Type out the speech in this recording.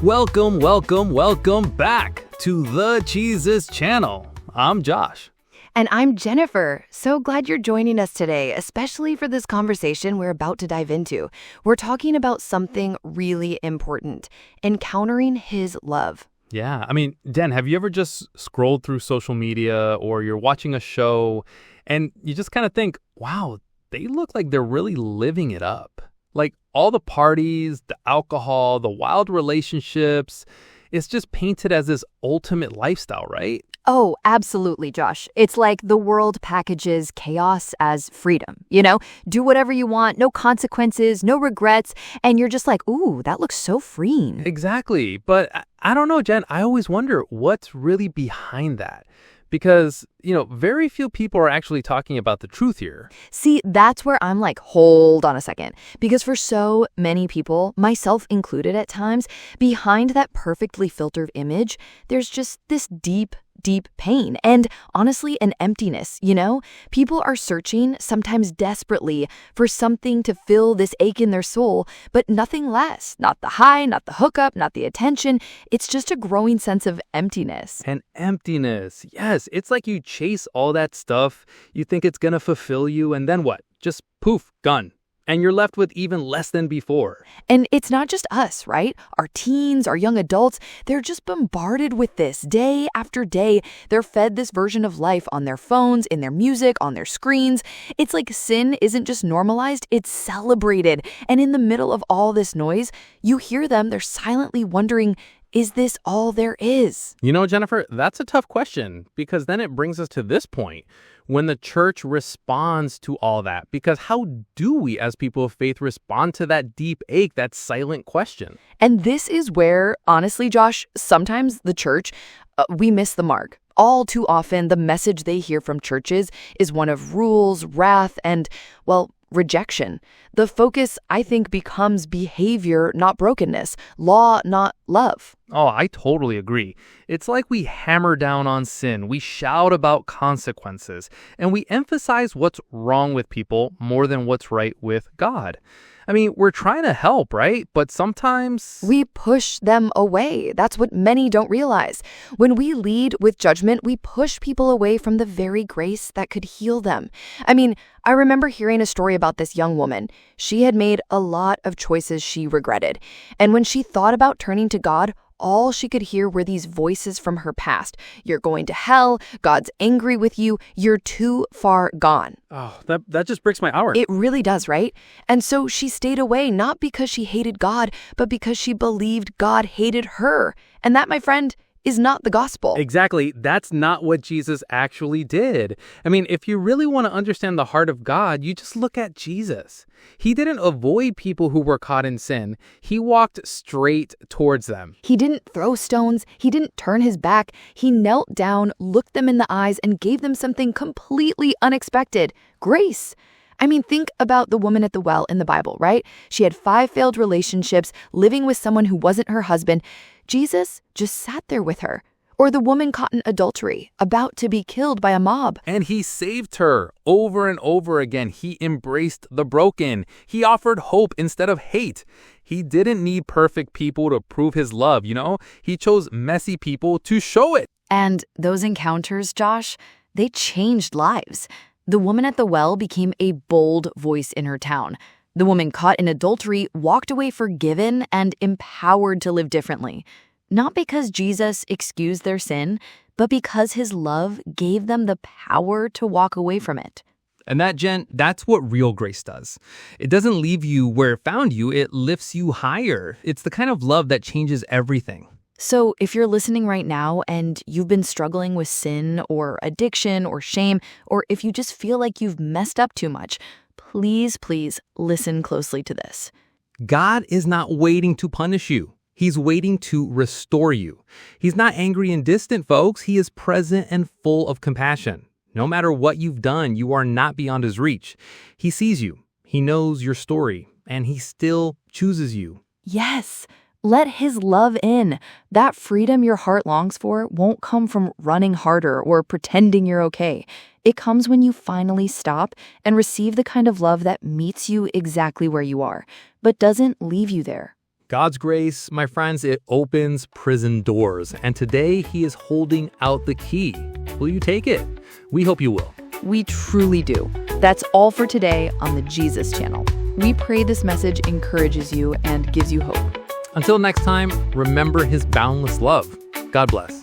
Welcome back to the Jesus Channel. I'm Josh. And I'm Jennifer. So glad you're joining us today, especially for this conversation we're about to dive into. We're talking about something really important, encountering His love. Yeah, Jen, have you ever just scrolled through social media or you're watching a show and you just kind of think, wow, they look like they're really living it up. Like all the parties, the alcohol, the wild relationships, it's just painted as this ultimate lifestyle, right? Oh, absolutely, Josh. It's like the world packages chaos as freedom, Do whatever you want, no consequences, no regrets, and you're just like, ooh, that looks so freeing. Exactly. But I don't know, Jen, I always wonder what's really behind that. Because, very few people are actually talking about the truth here. See, that's where I'm like, hold on a second. Because for so many people, myself included at times, behind that perfectly filtered image, there's just this deep pain and honestly an emptiness, People are searching, sometimes desperately, for something to fill this ache in their soul, but nothing less. Not the high, not the hookup, not the attention. It's just a growing sense of emptiness. And emptiness. Yes, it's like you chase all that stuff, you think it's gonna fulfill you, and then what? Just poof, gone. And you're left with even less than before. And it's not just us, right? Our teens, our young adults, they're just bombarded with this day after day. They're fed this version of life on their phones, in their music, on their screens. It's like sin isn't just normalized, it's celebrated. And in the middle of all this noise, you hear them, they're silently wondering, is this all there is? Jennifer, that's a tough question because then it brings us to this point when the church responds to all that. Because how do we as people of faith respond to that deep ache, that silent question? And this is where, honestly, Josh, sometimes the church, we miss the mark. All too often, the message they hear from churches is one of rules, wrath, and, rejection. The focus, I think, becomes behavior, not brokenness, law, not love. Oh, I totally agree. It's like we hammer down on sin, we shout about consequences, and we emphasize what's wrong with people more than what's right with God. We're trying to help, right? But sometimes we push them away. That's what many don't realize. When we lead with judgment, we push people away from the very grace that could heal them. I remember hearing a story about this young woman. She had made a lot of choices she regretted. And when she thought about turning to God, all she could hear were these voices from her past. You're going to hell. God's angry with you. You're too far gone. Oh, that just breaks my heart. It really does, right? And so she stayed away, not because she hated God, but because she believed God hated her. And that, my friend, is not the gospel. Exactly. That's not what Jesus actually did. If you really want to understand the heart of God, you just look at Jesus. He didn't avoid people who were caught in sin. He walked straight towards them. He didn't throw stones. He didn't turn his back. He knelt down, looked them in the eyes, and gave them something completely unexpected: grace. Think about the woman at the well in the Bible, right? She had 5 failed relationships, living with someone who wasn't her husband. Jesus just sat there with her. Or the woman caught in adultery, about to be killed by a mob. And he saved her over and over again. He embraced the broken. He offered hope instead of hate. He didn't need perfect people to prove his love, He chose messy people to show it. And those encounters, Josh, they changed lives. The woman at the well became a bold voice in her town. The woman caught in adultery walked away forgiven and empowered to live differently. Not because Jesus excused their sin, but because his love gave them the power to walk away from it. And that, Jen, that's what real grace does. It doesn't leave you where it found you, it lifts you higher. It's the kind of love that changes everything. So if you're listening right now and you've been struggling with sin or addiction or shame, or if you just feel like you've messed up too much, please listen closely to this. God is not waiting to punish you. He's waiting to restore you. He's not angry and distant, folks. He is present and full of compassion. No matter what you've done, you are not beyond his reach. He sees you. He knows your story, and he still chooses you. Yes. Let his love in. That freedom your heart longs for won't come from running harder or pretending you're okay. It comes when you finally stop and receive the kind of love that meets you exactly where you are, but doesn't leave you there. God's grace, my friends, it opens prison doors. And today he is holding out the key. Will you take it? We hope you will. We truly do. That's all for today on the Jesus Channel. We pray this message encourages you and gives you hope. Until next time, remember his boundless love. God bless.